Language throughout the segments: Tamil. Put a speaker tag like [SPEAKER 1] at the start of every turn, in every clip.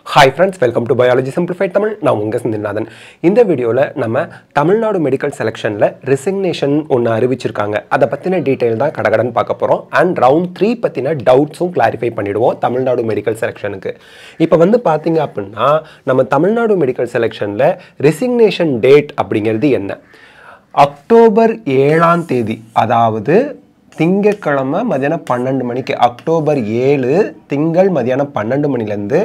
[SPEAKER 1] Hi friends, welcome to Biology Simplified Tamil. நான் உங்க செந்தில்நாதன். இந்த வீடியோல நம்ம தமிழ்நாடு மெடிக்கல் செலக்ஷன்ல ரெசிக்னேஷன் ஒன்னு அறிவிச்சிருக்காங்க. அத பத்தின டீடைல் தான் கடகடன் பார்க்க போறோம். and round 3 பத்தின டவுட்ஸும் கிளாரிஃபை பண்ணிடுவோம் தமிழ்நாடு மெடிக்கல் செலக்ஷனுக்கு. இப்போ வந்து பாத்தீங்க அப்படினா நம்ம தமிழ்நாடு மெடிக்கல் செலக்ஷன்ல ரெசிக்னேஷன் டேட் அப்படிங்கிறது என்ன? அக்டோபர் 7ஆம் தேதி, அதாவது திங்கட்கிழமை மதியானம் 12 மணிக்கு, அக்டோபர் 7 திங்கள் மதியானம் 12 மணிலேருந்து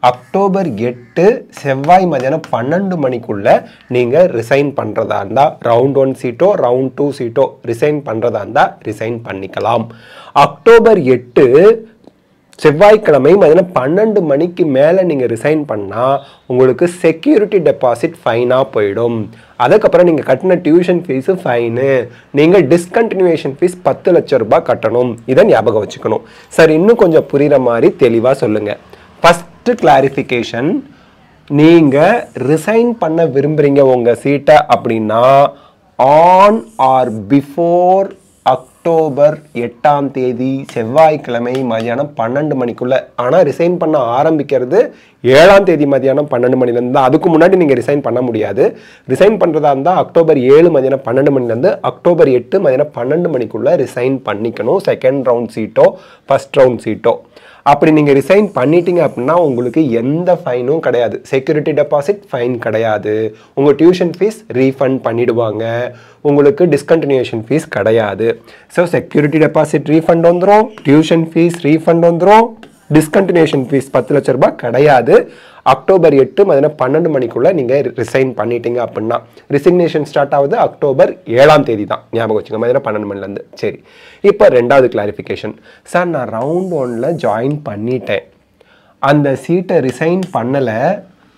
[SPEAKER 1] அக்டோபர் 8 செவ்வாய் மதியானம் 12 மணிக்குள்ள நீங்கள் ரிசைன் பண்ணுறதா இருந்தால் ரவுண்ட் 1 சீட்டோ ரவுண்ட் 2 சீட்டோ ரிசைன் பண்ணுறதா இருந்தால் ரிசைன் பண்ணிக்கலாம். அக்டோபர் 8 செவ்வாய்க்கிழமை மதியானம் 12 மணிக்கு மேலே நீங்கள் ரிசைன் பண்ணால் உங்களுக்கு செக்யூரிட்டி டெபாசிட் ஃபைனாக போயிடும். அதுக்கப்புறம் நீங்கள் கட்டின டியூஷன் ஃபீஸு ஃபைனு, நீங்கள் டிஸ்கண்டினியூஷன் ஃபீஸ் 10 லட்சம் ரூபாய் கட்டணும். இதை ஞாபகம் வச்சுக்கணும். சார் இன்னும் கொஞ்சம் புரிகிற மாதிரி தெளிவாக சொல்லுங்கள். ஃபஸ்ட்டு கிளாரிஃபிகேஷன், நீங்கள் ரிசைன் பண்ண விரும்புகிறீங்க உங்கள் சீட்டை அப்படின்னா ஆன் ஆர் பிஃபோர் அக்டோபர் 8ஆம் தேதி செவ்வாய்க்கிழமை மதியானம் 12 மணிக்குள்ள. ஆனால் ரிசைன் பண்ண ஆரம்பிக்கிறது 7ஆம் தேதி மதியானம் 12 மணிலேருந்து தான். அதுக்கு முன்னாடி நீங்கள் ரிசைன் பண்ண முடியாது. ரிசைன் பண்ணுறதா இருந்தால் அக்டோபர் 7 மதியானம் 12 மணிலேருந்து அக்டோபர் 8 மதியானம் 12 மணிக்குள்ளே ரிசைன் பண்ணிக்கணும். செகண்ட் ரவுண்ட் சீட்டோ ஃபஸ்ட் ரவுண்ட் சீட்டோ. அப்படி நீங்கள் ரிசைன் பண்ணிட்டீங்க அப்படின்னா உங்களுக்கு எந்த ஃபைனும் கிடையாது. செக்யூரிட்டி டெபாசிட் ஃபைன் கிடையாது. உங்கள் டியூஷன் ஃபீஸ் ரீஃபண்ட் பண்ணிடுவாங்க. உங்களுக்கு டிஸ்கண்டினியூஷன் ஃபீஸ் கிடையாது. ஸோ செக்யூரிட்டி டெபாசிட் ரீஃபண்ட் வந்துடும், டியூஷன் ஃபீஸ் ரீஃபண்ட் வந்துடும், டிஸ்கண்டினியூஷன் ஃபீஸ் 10 லட்சம் ரூபாய் கிடையாது. அக்டோபர் 8 மதியானம் 12 மணிக்குள்ளே நீங்கள் ரிசைன் பண்ணிட்டீங்க அப்படின்னா ரிசிக்னேஷன் ஸ்டார்ட் ஆகுது அக்டோபர் 7ஆம் தேதி தான். ஞாபகம் வச்சுங்க, மதியானம் 12 மணிலேருந்து. சரி, இப்போ ரெண்டாவது கிளாரிஃபிகேஷன். சார் நான் ரவுண்ட் 1ல் ஜாயின் பண்ணிட்டேன், அந்த சீட்டை ரிசைன் பண்ணலை,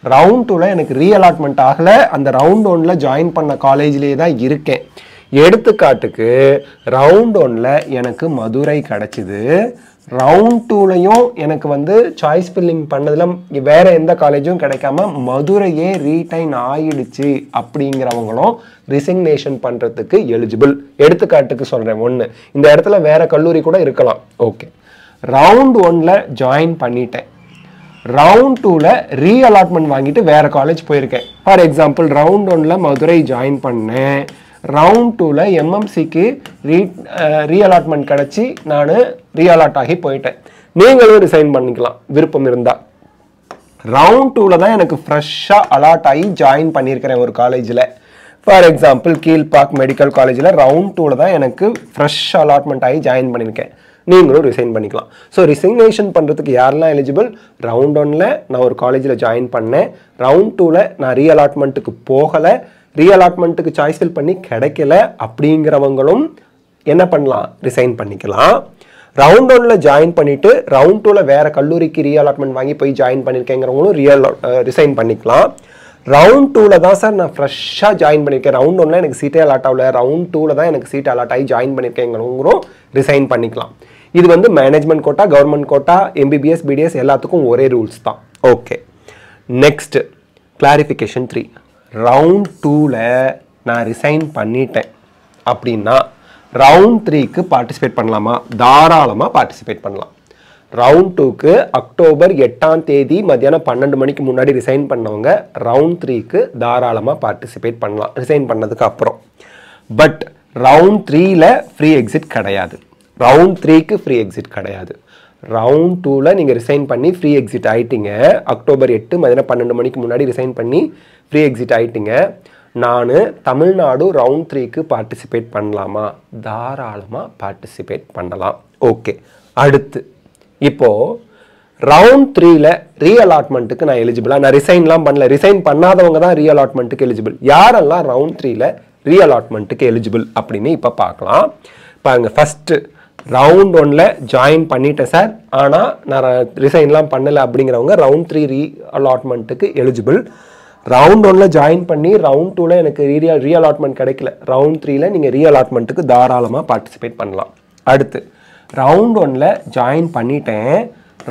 [SPEAKER 1] ரவுண்ட் 2ல் எனக்கு ரீஅலாட்மெண்ட் ஆகலை, அந்த ரவுண்ட் 1ல் ஜாயின் பண்ண காலேஜ்லேயே தான் இருக்கேன். எடுத்துக்காட்டுக்கு ரவுண்ட் 1ல் எனக்கு மதுரை கிடச்சிது, ரவுண்ட் 2லையும் எனக்கு வந்து சாய்ஸ் ஃபில்லிங் பண்ணதில் வேறு எந்த காலேஜும் கிடைக்காம மதுரையே ரீடைன் ஆயிடுச்சு அப்படிங்கிறவங்களும் ரிசிக்னேஷன் பண்ணுறதுக்கு எலிஜிபிள். எடுத்துக்காட்டுக்கு சொல்கிறேன், ஒன்று இந்த இடத்துல வேறு கல்லூரி கூட இருக்கலாம். ஓகே, ரவுண்ட் 1ல் ஜாயின் பண்ணிட்டேன், ரவுண்ட் 2ல் ரீஅலாட்மெண்ட் வாங்கிட்டு வேறு காலேஜ் போயிருக்கேன். ஃபார் எக்ஸாம்பிள் ரவுண்ட் 1ல் மதுரை ஜாயின் பண்ணேன், ரவுண்ட் 2ல் எம்எம்சிக்கு ரீஅலாட்மெண்ட் கிடச்சி நான் ரீஅலாட் ஆகி போயிட்டேன். நீங்களும் ரிசைன் பண்ணிக்கலாம் விருப்பம் இருந்தால். ரவுண்ட் 2ல் தான் எனக்கு ஃப்ரெஷ்ஷாக அலாட் ஆகி ஜாயின் பண்ணியிருக்கிறேன் ஒரு காலேஜில். ஃபார் எக்ஸாம்பிள் கீழ்பாக் மெடிக்கல் காலேஜில் ரவுண்ட் 2ல் தான் எனக்கு ஃப்ரெஷ் அலாட்மெண்ட் ஆகி ஜாயின் பண்ணியிருக்கேன். நீங்களும் ரிசைன் பண்ணிக்கலாம். ஸோ ரிசிக்னேஷன் பண்ணுறதுக்கு யாரெல்லாம் எலிஜிபிள்? ரவுண்ட் 1ல் நான் ஒரு காலேஜில் ஜாயின் பண்ணேன், ரவுண்ட் 2ல் நான் ரீஅலாட்மெண்ட்டுக்கு போகலை, ரீஅலாட்மெண்ட்டுக்கு சாய்ஸ் ஃபில் பண்ணி கிடைக்கல அப்படிங்கிறவங்களும் என்ன பண்ணலாம்? ரிசைன் பண்ணிக்கலாம். ரவுண்ட் 1ல் ஜாயின் பண்ணிவிட்டு ரவுண்ட் 2ல் வேறு கல்லூரிக்கு ரீஅலாட்மெண்ட் வாங்கி போய் ஜாயின் பண்ணியிருக்கேங்கிறவங்களும் ரிசைன் பண்ணிக்கலாம். ரவுண்ட் 2ல் தான் சார் நான் ஃப்ரெஷ்ஷாக ஜாயின் பண்ணியிருக்கேன், ரவுண்ட் 1ல் எனக்கு சீட்டே அலாட் ஆகல, ரவுண்ட் 2ல் தான் எனக்கு சீட் அலாட் ஆகி ஜாயின் பண்ணியிருக்கேங்கிறவங்களும் ரிசைன் பண்ணிக்கலாம். இது வந்து management quota, government quota, MBBS, BDS எல்லாத்துக்கும் ஒரே ரூல்ஸ் தான். Okay, next clarification 3. ரவுண்ட் 2ல் நான் ரிசைன் பண்ணிட்டேன் அப்படின்னா ரவுண்ட் 3க்கு பார்ட்டிசிபேட் பண்ணலாமா? தாராளமாக பார்ட்டிசிபேட் பண்ணலாம். ரவுண்ட் 2க்கு அக்டோபர் 8ஆம் தேதி மதியானம் 12 மணிக்கு முன்னாடி ரிசைன் பண்ணவங்க ரவுண்ட் 3க்கு தாராளமாக பார்ட்டிசிபேட் பண்ணலாம் ரிசைன் பண்ணதுக்கு அப்புறம். பட் ரவுண்ட் 3ல் ஃப்ரீ எக்ஸிட் கிடையாது. ரவுண்ட் 3க்கு ஃப்ரீ எக்ஸிட் கிடையாது. ரவுண்ட் 2ல் நீங்கள் ரிசைன் பண்ணி ஃப்ரீ எக்ஸிட் ஆகிட்டீங்க, அக்டோபர் 8 மதியானம் 12 மணிக்கு முன்னாடி ரிசைன் பண்ணி ஃப்ரீ எக்ஸிட் ஆகிட்டீங்க. நான் தமிழ்நாடு ரவுண்ட் 3க்கு பார்ட்டிசிபேட் பண்ணலாமா? தாராளமாக பார்ட்டிசிபேட் பண்ணலாம். ஓகே, அடுத்து இப்போது ரவுண்ட் 3ல் ரீஅலாட்மெண்ட்டுக்கு நான் எலிஜிபிளா? நான் ரிசைன்லாம் பண்ணல, ரிசைன் பண்ணாதவங்க தான் ரீஅலாட்மெண்ட்டுக்கு எலிஜிபிள். யாரெல்லாம் ரவுண்ட் 3ல் ரீஅலாட்மெண்ட்டுக்கு எலிஜிபிள் அப்படின்னு இப்போ பார்க்கலாம். பாருங்க, ஃபஸ்ட்டு ரவுண்ட் 1ல் ஜாயின் பண்ணிட்டேன் சார், ஆனால் நான் ரிசைன்லாம் பண்ணலை அப்படிங்கிறவங்க ரவுண்ட் 3 ரீஅலாட்மெண்ட்டுக்கு எலிஜிபிள். ரவுண்ட் 1ல் ஜாயின் பண்ணி ரவுண்ட் 2ல் எனக்கு ரீஅலாட்மெண்ட் கிடைக்கல, ரவுண்ட் 3ல் நீங்கள் ரீஅலாட்மெண்ட்டுக்கு தாராளமாக பார்ட்டிசிபேட் பண்ணலாம். அடுத்து ரவுண்ட் 1ல் ஜாயின் பண்ணிட்டேன்,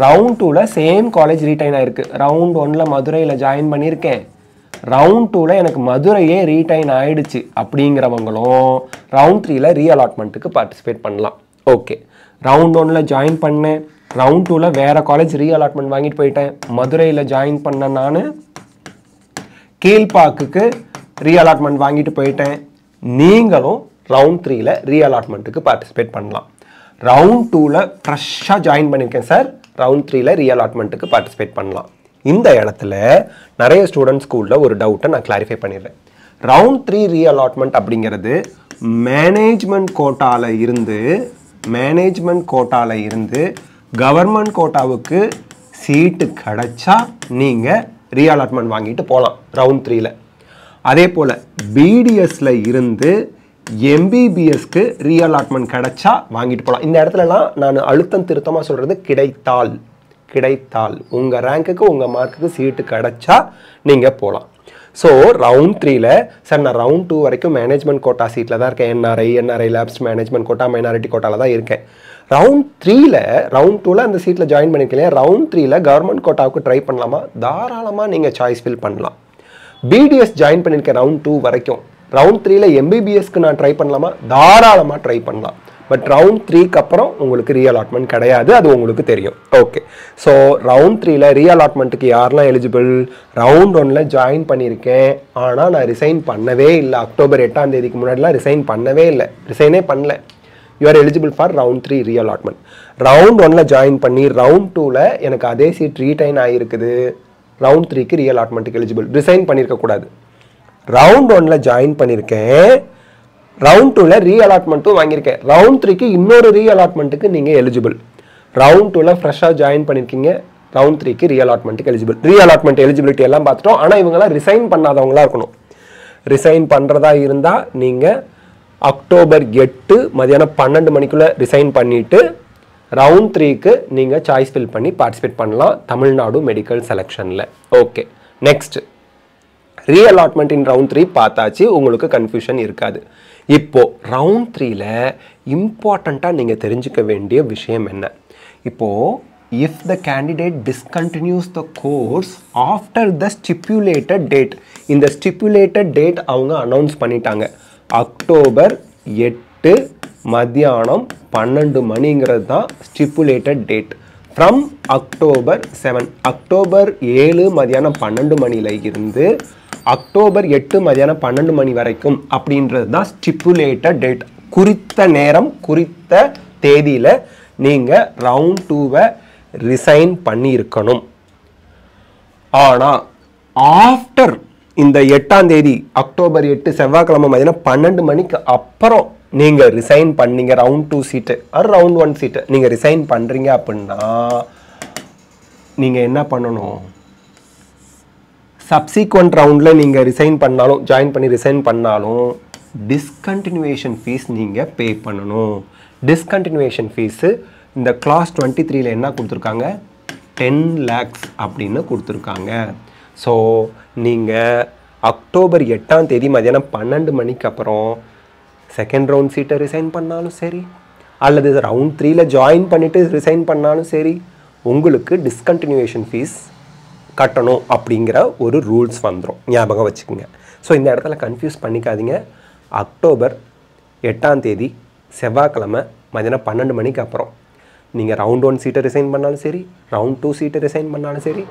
[SPEAKER 1] ரவுண்ட் 2ல் சேம் காலேஜ் ரீடைன் ஆயிருக்கு. ரவுண்ட் 1ல் மதுரையில் ஜாயின் பண்ணியிருக்கேன், ரவுண்ட் 2ல் எனக்கு மதுரையே ரீடைன் ஆயிடுச்சு அப்படிங்கிறவங்களும் ரவுண்ட் 3ல் ரீஅலாட்மெண்ட்டுக்கு பார்ட்டிசிபேட் பண்ணலாம். ஓகே, ரவுண்ட் 1ல் ஜாயின் பண்ணேன், ரவுண்ட் 2ல வேற காலேஜ் ரீஅலாட்மெண்ட் வாங்கிட்டு போயிட்டேன். மதுரையில் ஜாயின் பண்ண நான் கீழ்பாக்குக்கு ரீஅலாட்மெண்ட் வாங்கிட்டு போயிட்டேன். நீங்களும் ரவுண்ட் 3ல ரீஅலாட்மெண்ட்டுக்கு பார்ட்டிசிபேட் பண்ணலாம். ரவுண்ட் 2ல ஃப்ரெஷ்ஷாக ஜாயின் பண்ணியிருக்கேன் சார், ரவுண்ட் 3ல ரீஅலாட்மெண்ட்டுக்கு பார்ட்டிசிபேட் பண்ணலாம். இந்த இடத்துல நிறைய ஸ்டூடெண்ட்ஸ் ஸ்கூலில் ஒரு டவுட்டை நான் கிளாரிஃபை பண்ணிடுறேன். ரவுண்ட் 3 ரீஅலாட்மெண்ட் அப்படிங்கிறது மேனேஜ்மெண்ட் கோட்டாவில் இருந்து கவர்மெண்ட் கோட்டாவுக்கு சீட்டு கிடைச்சா நீங்கள் ரீஅலாட்மெண்ட் வாங்கிட்டு போகலாம் ரவுண்ட் 3ல. அதே போல் பிடிஎஸ்ல இருந்து எம்பிபிஎஸ்க்கு ரீஅலாட்மெண்ட் கிடைச்சா வாங்கிட்டு போகலாம். இந்த இடத்துலலாம் நான் அழுத்தம் திருத்தமாக சொல்கிறது கிடைத்தால் உங்கள் ரேங்க்குக்கு உங்கள் மார்க்குக்கு சீட்டு கிடைச்சா நீங்கள் போகலாம். ஸோ ரவுண்ட் 3ல சார் நான் ரவுண்ட் 2 வரைக்கும் மேனேஜ்மெண்ட் கோட்டா சீட்டில் தான் இருக்கேன். NRI lapse management quota minority கோட்டாவில் தான் இருக்கேன். ரவுண்ட் 2ல அந்த சீட்டில் ஜாயின் பண்ணிருக்கீங்க. ரவுண்ட் 3ல கவர்மெண்ட் கோட்டாவுக்கு ட்ரை பண்ணலாமா? தாராளமாக நீங்கள் சாய்ஸ் ஃபில் பண்ணலாம். பிடிஎஸ் ஜாயின் பண்ணியிருக்கேன் ரவுண்ட் 2 வரைக்கும். ரவுண்ட் 3ல எம்பிபிஎஸ்க்கு நான் ட்ரை பண்ணலாமா? தாராளமாக ட்ரை பண்ணலாம். பட் ரவுண்ட் 3க்கு அப்புறம் உங்களுக்கு ரீஅலாட்மெண்ட் கிடையாது, அது உங்களுக்கு தெரியும். ஓகே, ஸோ ரவுண்ட் 3ல ரீஅலாட்மெண்ட்டுக்கு யாரெல்லாம் எலிஜிபிள்? ரவுண்ட் 1ல ஜாயின் பண்ணியிருக்கேன், ஆனால் நான் ரிசைன் பண்ணவே இல்லை. அக்டோபர் 8ஆம் தேதிக்கு முன்னாடிலாம் ரிசைனே பண்ணல. You are eligible for round 3 reallotment. Round 1ல ஜாயின் பண்ணி ரவுண்ட் 2ல எனக்கு அதே சீட் ரீடைன் ஆகிருக்குது. ரவுண்ட் 3க்கு ரீஅலாட்மெண்ட்டுக்கு எலிஜிபிள், ரிசைன் பண்ணியிருக்கக்கூடாது. ரவுண்ட் 1ல ஜாயின் பண்ணியிருக்கேன், ரவுண்ட் 2ல ரீஅலாட்மெண்ட்டும் வாங்கியிருக்கேன். ரவுண்ட் 3க்கு இன்னொரு ரீஅலாட்மெண்ட்டுக்கு நீங்கள் எலிஜிபிள். ரவுண்ட் 2ல ஃப்ரெஷ்ஷாக ஜாயின் பண்ணியிருக்கீங்க, ரவுண்ட் 3க்கு ரீஅலாட்மெண்ட்டுக்கு எலிஜிபிள். ரீஅலாட்மெண்ட் எலிஜிபிலிட்டி எல்லாம் பார்த்துட்டோம். ஆனால் இவங்கெல்லாம் ரிசைன் பண்ணாதவங்களா இருக்கணும். ரிசைன் பண்ணுறதா இருந்தால் நீங்கள் அக்டோபர் 8 மதியானம் 12 மணிக்குள்ளே ரிசைன் பண்ணிவிட்டு ரவுண்ட் 3க்கு நீங்கள் சாய்ஸ் ஃபில் பண்ணி பார்ட்டிசிபேட் பண்ணலாம் தமிழ்நாடு மெடிக்கல் செலெக்ஷனில். Okay, next reallotment in round 3 பார்த்தாச்சு, உங்களுக்கு கன்ஃபியூஷன் இருக்காது. இப்போ ரவுண்ட் 3ல இம்பார்ட்டண்ட்டாக நீங்கள் தெரிஞ்சுக்க வேண்டிய விஷயம் என்ன? இப்போது if the candidate discontinues the course after the stipulated date, இந்த stipulated date அவங்க அனௌன்ஸ் பண்ணிட்டாங்க. அக்டோபர் 8 மத்தியானம் 12 மணிங்கிறது தான் stipulated date. From October 7, October 7 மதியானம் 12 மணியில் இருந்து அக்டோபர் 8 மதியானம் 12 மணி வரைக்கும் அப்படின்றது தான் ஸ்டிப்புலேட்டட் டேட். குறித்த நேரம் குறித்த தேதியில் நீங்கள் ரவுண்ட் 2வை ரிசைன் பண்ணியிருக்கணும். ஆனால் ஆஃப்டர் இந்த 8ஆம் தேதி அக்டோபர் 8 செவ்வாய்க்கிழமை மதியானம் 12 மணிக்கு அப்புறம் நீங்கள் ரிசைன் பண்ணீங்க, ரவுண்ட் 2 சீட்டு ஆர் ரவுண்ட் 1 சீட்டு நீங்கள் ரிசைன் பண்ணுறீங்க அப்படின்னா நீங்கள் என்ன பண்ணணும்? சப்சீக்வெண்ட் ரவுண்டில் நீங்கள் ரிசைன் பண்ணாலும், ஜாயின் பண்ணி ரிசைன் பண்ணாலும் டிஸ்கண்டினியூவேஷன் ஃபீஸ் நீங்கள் பே பண்ணணும். டிஸ்கண்டினியூவேஷன் ஃபீஸு இந்த கிளாஸ் 23ல என்ன கொடுத்துருக்காங்க? 10 lakhs அப்படின்னு கொடுத்துருக்காங்க. ஸோ நீங்கள் அக்டோபர் 8ஆம் தேதி மதியானம் 12 மணிக்கு அப்புறம் செகண்ட் ரவுண்ட் சீட்டை ரிசைன் பண்ணாலும் சரி, அல்லது ரவுண்ட் 3ல ஜாயின் பண்ணிவிட்டு ரிசைன் பண்ணாலும் சரி, உங்களுக்கு டிஸ்கண்டினியூவேஷன் ஃபீஸ் கட்டணும் அப்படிங்கிற ஒரு ரூல்ஸ் வந்துடும். ஞாபகம் வச்சுக்கோங்க. ஸோ இந்த இடத்துல கன்ஃபியூஸ் பண்ணிக்காதீங்க. அக்டோபர் 8ஆம் தேதி செவ்வாய்க்கிழமை மதியானம் 12 மணிக்கு அப்புறம் நீங்கள் ரவுண்ட் 1 சீட்டை ரிசைன் பண்ணாலும் சரி, ரவுண்ட் 2 சீட்டை ரிசைன் பண்ணாலும் சரி,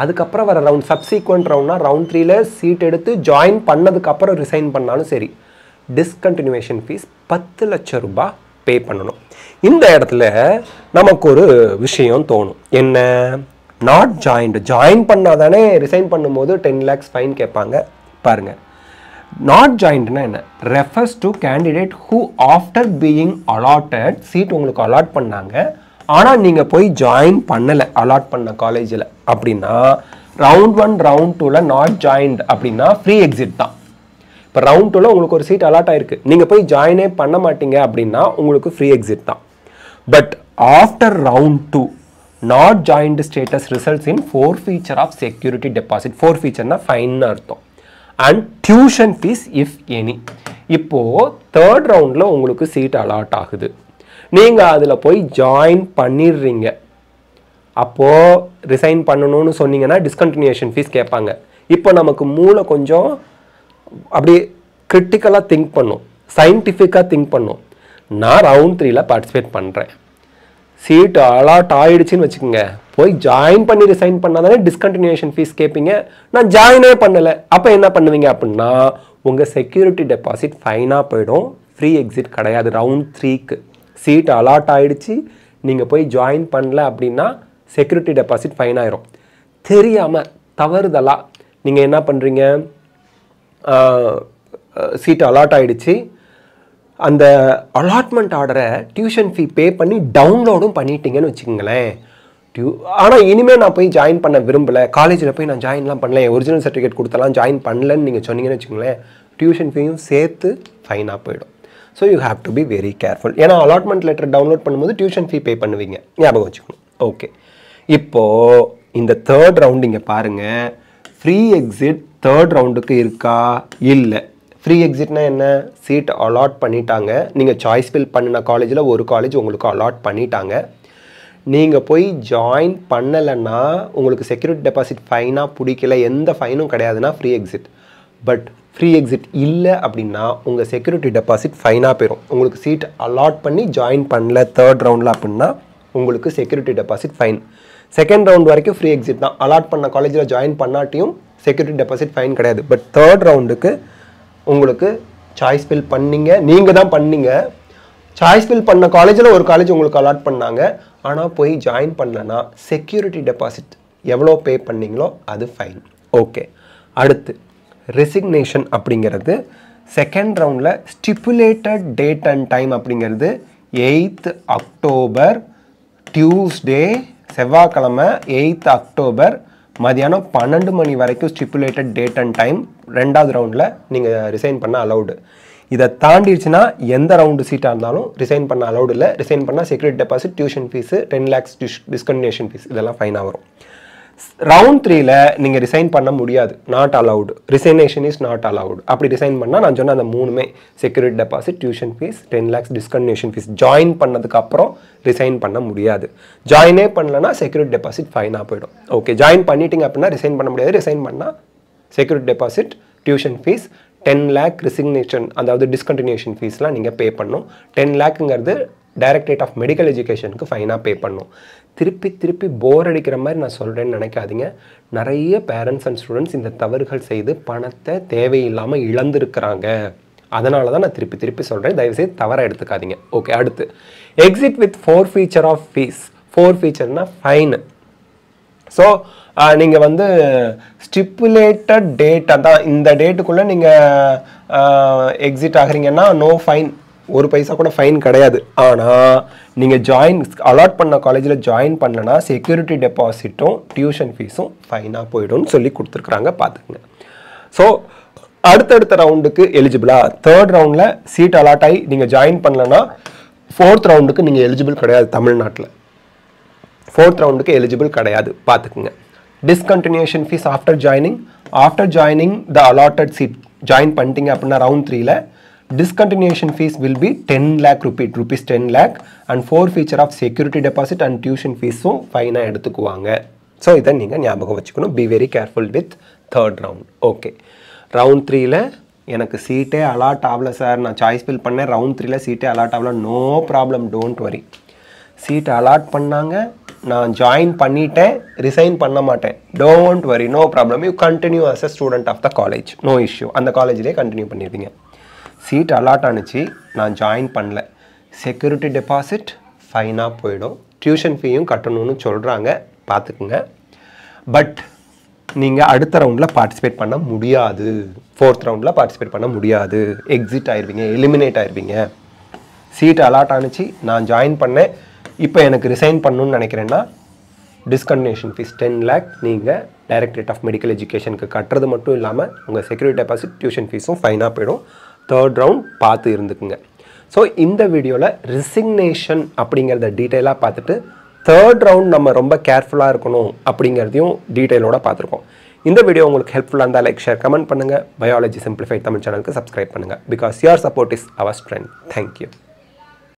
[SPEAKER 1] அதுக்கப்புறம் வர ரவுண்ட் சப்சீக்வெண்ட் ரவுண்ட்னா ரவுண்ட் 3ல சீட் எடுத்து ஜாயின் பண்ணதுக்கப்புறம் ரிசைன் பண்ணாலும் சரி, டிஸ்கண்டினியூவேஷன் ஃபீஸ் 10 லட்சம் ரூபாய் பே பண்ணணும். இந்த இடத்துல நமக்கு ஒரு விஷயம் தோணும். என்ன? Not joined. ஜாயின் பண்ணால் தானே ரிசைன் பண்ணும்போது 10 lakhs ஃபைன் கேட்பாங்க. பாருங்கள், நாட் ஜாயின்ட்னா என்ன? Refers to candidate who after being allotted, seat உங்களுக்கு அலாட் பண்ணாங்க, ஆனால் நீங்கள் போய் ஜாயின் பண்ணலை அலாட் பண்ண காலேஜில் அப்படின்னா ரவுண்ட் 1 ரவுண்ட் 2ல நாட் ஜாயின்ட் அப்படின்னா ஃப்ரீ எக்ஸிட் தான். இப்போ ரவுண்ட் 2ல உங்களுக்கு ஒரு சீட் அலாட் ஆயிருக்கு, நீங்கள் போய் ஜாயினே பண்ண மாட்டீங்க அப்படின்னா உங்களுக்கு ஃப்ரீ எக்ஸிட் தான். But after round 2 not joined status results in forfeiture of security deposit. ஃபோர்ஃபீச்சர்னா ஃபைன்னு அர்த்தம். And tuition fees if any. இப்போது தேர்ட் ரவுண்டில் உங்களுக்கு சீட் அலாட் ஆகுது, நீங்கள் அதில் போய் ஜாயின் பண்ணிடுறீங்க. அப்போது ரிசைன் பண்ணணும்னு சொன்னீங்கன்னா டிஸ்கண்டினியூஷன் ஃபீஸ் கேட்பாங்க. இப்போ நமக்கு மூளை கொஞ்சம் அப்படியே கிரிட்டிக்கலாக திங்க் பண்ணும், சயின்டிஃபிக்காக திங்க் பண்ணும். நான் ரவுண்ட் 3ல பார்ட்டிசிபேட் பண்ணுறேன், சீட் அலாட் ஆயிடுச்சுன்னு வச்சுக்கோங்க, போய் ஜாயின் பண்ணி ரிசைன் பண்ணால் தானே டிஸ்கண்டினியூஷன் ஃபீஸ் கேட்பீங்க. நான் ஜாயினே பண்ணலை, அப்போ என்ன பண்ணுவீங்க அப்படின்னா உங்கள் செக்யூரிட்டி டெபாசிட் ஃபைனாக போயிடும். ஃப்ரீ எக்ஸிட் கிடையாது. ரவுண்ட் 3க்கு சீட் அலாட் ஆகிடுச்சு, நீங்கள் போய் ஜாயின் பண்ணல அப்படின்னா செக்யூரிட்டி டெபாசிட் ஃபைன் ஆயிரும். தெரியாமல் தவறுதலாக நீங்கள் என்ன பண்ணுறீங்க, சீட் அலாட் ஆகிடுச்சு, அந்த அலாட்மெண்ட் ஆர்டரை டியூஷன் ஃபீ பே பண்ணி டவுன்லோடும் பண்ணிட்டீங்கன்னு வச்சுக்கோங்களேன். ஆனால் இனிமேல் நான் போய் ஜாயின் பண்ண விரும்பலை, காலேஜில் போய் நான் ஜாயின்லாம் பண்ணல, ஒரிஜினல் சர்டிஃபிகேட் கொடுத்தலாம் ஜாயின் பண்ணலன்னு நீங்கள் சொன்னீங்கன்னு வச்சுக்கோங்களேன், டியூஷன் ஃபீயும் சேர்த்து ஃபைனாக போயிடும். So you have to be very careful. ஏன்னா அலாட்மெண்ட் லெட்டர் டவுன்லோட் பண்ணும்போது டியூஷன் ஃபீ பே பண்ணுவீங்க, ஞாபகம் வச்சுக்கணும். ஓகே, இப்போது இந்த தேர்ட் ரவுண்ட் இங்கே பாருங்கள். ஃப்ரீ எக்ஸிட் தேர்ட் ரவுண்டுக்கு இருக்கா? இல்லை. ஃப்ரீ எக்ஸிட்னா என்ன? சீட் அலாட் பண்ணிட்டாங்க, நீங்கள் சாய்ஸ் ஃபில் பண்ணின காலேஜில் ஒரு காலேஜ் உங்களுக்கு அலாட் பண்ணிட்டாங்க, நீங்கள் போய் ஜாயின் பண்ணலைன்னா உங்களுக்கு செக்யூரிட்டி டெபாசிட் ஃபைனாக பிடிக்கல, எந்த ஃபைனும் கிடையாதுன்னா free exit. But free exit இல்லை அப்படின்னா உங்கள் செக்யூரிட்டி டெபாசிட் ஃபைனாக போயிடும். உங்களுக்கு சீட் அலாட் பண்ணி ஜாயின் பண்ணல தேர்ட் ரவுண்டில் அப்படின்னா உங்களுக்கு security deposit fine. Second round வரைக்கும் ஃப்ரீ எக்ஸிட் தான், அலாட் பண்ண காலேஜில் ஜாயின் பண்ணாட்டியும் செக்யூரிட்டி டெபாசிட் ஃபைன் கிடையாது. பட் தேர்ட் ரவுண்டுக்கு உங்களுக்கு சாய்ஸ் ஃபில் பண்ணீங்க, நீங்கள் தான் பண்ணீங்க, சாய்ஸ் ஃபில் பண்ண காலேஜில் ஒரு காலேஜ் உங்களுக்கு அலாட் பண்ணாங்க, ஆனால் போய் ஜாயின் பண்ணலன்னா செக்யூரிட்டி டெபாசிட் எவ்வளோ பே பண்ணீங்களோ அது ஃபைன். ஓகே, அடுத்து ரெசிக்னேஷன் அப்படிங்கிறது செகண்ட் ரவுண்டில் ஸ்டிப்புலேட்டட் டேட் அண்ட் டைம் அப்படிங்கிறது 8th அக்டோபர் டியூஸ்டே, செவ்வாய்க்கிழமை 8th அக்டோபர் மதியானம் 12 மணி வரைக்கும் ஸ்டிப்புலேட்டட் டேட் அண்ட் டைம் ரெண்டாவது ரவுண்டில் நீங்கள் ரிசைன் பண்ண அலௌடு. இதை தாண்டிடுச்சுன்னா எந்த ரவுண்டு சீட்டாக இருந்தாலும் ரிசைன் பண்ண அலௌடு இல்லை. ரிசைன் பண்ணால் security deposit, tuition fees, 10 lakhs discontinuation fees இதெல்லாம் ஃபைனாக வரும். ரவுண்ட் 3ல் நீங்கள் ரிசைன் பண்ண முடியாது, not allowed. Resignation is not allowed. அப்படி ரிசைன் பண்ணால் நான் சொன்ன அந்த மூணுமே security deposit, tuition fees, 10 lakhs discontinuation fees join பண்ணதுக்கு அப்புறம் ரிசைன் பண்ண முடியாது. ஜாயினே பண்ணலன்னா செக்யூரிட்டி டெபாசிட் ஃபைனாக போயிடும். ஓகே, ஜாயின் பண்ணிட்டீங்க அப்படின்னா ரிசைன் பண்ண முடியாது. ரிசைன் பண்ணால் security deposit, tuition fees, 10 lakh resignation அதாவது டிஸ்கண்டினியூஷன் ஃபீஸ்லாம் நீங்கள் பே பண்ணணும். 10 lakhங்கிறது டைரக்டரேட் ஆஃப் மெடிக்கல் எஜுகேஷனுக்கு ஃபைனாக பே பண்ணணும். திருப்பி திருப்பி போர் அடிக்கிற மாதிரி நான் சொல்கிறேன்னு நினைக்காதீங்க. நிறைய பேரண்ட்ஸ் அண்ட் ஸ்டூடெண்ட்ஸ் இந்த தவறுகள் செய்து பணத்தை தேவையில்லாமல் இழந்திருக்கிறாங்க. அதனால தான் நான் திருப்பி திருப்பி சொல்கிறேன், தயவுசெய்து தவறாக எடுத்துக்காதீங்க. ஓகே, அடுத்து exit with forfeiture of fees. ஃபோர்ஃபீச்சர்னா ஃபைனு. ஸோ நீங்கள் வந்து ஸ்டிப்புலேட்டட் டேட், அதான் இந்த டேட்டுக்குள்ளே நீங்கள் எக்ஸிட் ஆகிறீங்கன்னா நோ ஃபைன், ஒரு பைசா கூட ஃபைன் கிடையாது. ஆனால் நீங்கள் ஜாயின் அலாட் பண்ண காலேஜில் ஜாயின் பண்ணலன்னா செக்யூரிட்டி டெபாசிட்டும் டியூஷன் ஃபீஸும் ஃபைனாக போய்டும்னு சொல்லி கொடுத்துருக்குறாங்க, பார்த்துக்குங்க. ஸோ அடுத்தடுத்த ரவுண்டுக்கு எலிஜிபிளா? தேர்ட் ரவுண்டில் சீட் அலாட் ஆகி நீங்கள் ஜாயின் பண்ணலன்னா 4th ரவுண்டுக்கு நீங்கள் எலிஜிபிள் கிடையாது. தமிழ்நாட்டில் 4th ரவுண்டுக்கு எலிஜிபிள் கிடையாது, பார்த்துக்குங்க. Discontinuation fees after joining the allotted seat join பண்ணிட்டீங்க அப்படின்னா ரவுண்ட் 3ல் discontinuation fees will be 10 lakh rupees 10 lakh and forfeiture of security deposit and tuition fees ஃபைனாக எடுத்துக்குவாங்க. ஸோ இதை நீங்கள் ஞாபகம் வச்சுக்கணும். Be very careful with third round. Okay, round 3ல் எனக்கு சீட்டே அலாட் ஆகலை சார், நான் சாய்ஸ் ஃபில் பண்ணேன், ரவுண்ட் 3ல் சீட்டே அலாட் ஆகலை, no problem, don't worry. Seat allot பண்ணாங்க, நான் ஜாயின் பண்ணிட்டேன், ரிசைன் பண்ண மாட்டேன், don't worry, no problem. You continue as a student of the college, no issue. அந்த காலேஜ்லேயே கண்டினியூ பண்ணிடுவீங்க. சீட் அலாட் ஆனிச்சு, நான் ஜாயின் பண்ணல, செக்யூரிட்டி டெபாசிட் ஃபைனாக போயிடும், டியூஷன் ஃபீயும் கட்டணும்னு சொல்கிறாங்க, பார்த்துக்குங்க. பட் நீங்கள் அடுத்த ரவுண்டில் பார்ட்டிசிபேட் பண்ண முடியாது, 4th ரவுண்டில் பார்ட்டிசிபேட் பண்ண முடியாது, எக்ஸிட் ஆயிடுவீங்க, எலிமினேட் ஆயிடுவீங்க. சீட் அலாட் ஆனிச்சு, நான் ஜாயின் பண்ணேன், இப்போ எனக்கு ரிசைன் பண்ணணும்னு நினைக்கிறேன்னா டிஸ்கண்டினியூஷன் ஃபீஸ் 10 lakh நீங்கள் டைரக்டரேட் ஆஃப் மெடிக்கல் எஜுகேஷனுக்கு கட்டுறது மட்டும் இல்லாமல் உங்கள் செக்யூரிட்டி டெபாசிட், டியூஷன் ஃபீஸும் ஃபைனாக போயிடும். தேர்ட் ரவுண்ட் பார்த்து இருந்துக்குங்க. ஸோ இந்த வீடியோவில் ரிசிக்னேஷன் அப்படிங்கிறத டீட்டெயிலாக பார்த்துட்டு தேர்ட் ரவுண்ட் நம்ம ரொம்ப கேர்ஃபுல்லாக இருக்கணும் அப்படிங்கிறதையும் டீட்டெயிலோட பார்த்துருக்கோம். இந்த வீடியோ உங்களுக்கு ஹெல்ப்ஃபுல்லாக இருந்தால் லைக், ஷேர், கமெண்ட் பண்ணுங்கள். பயாலஜி சிம்பிளிஃபைட் தமிழ் சேனலுக்கு சப்ஸ்கிரைப் பண்ணுங்கள். Because your support is our strength. Thank you.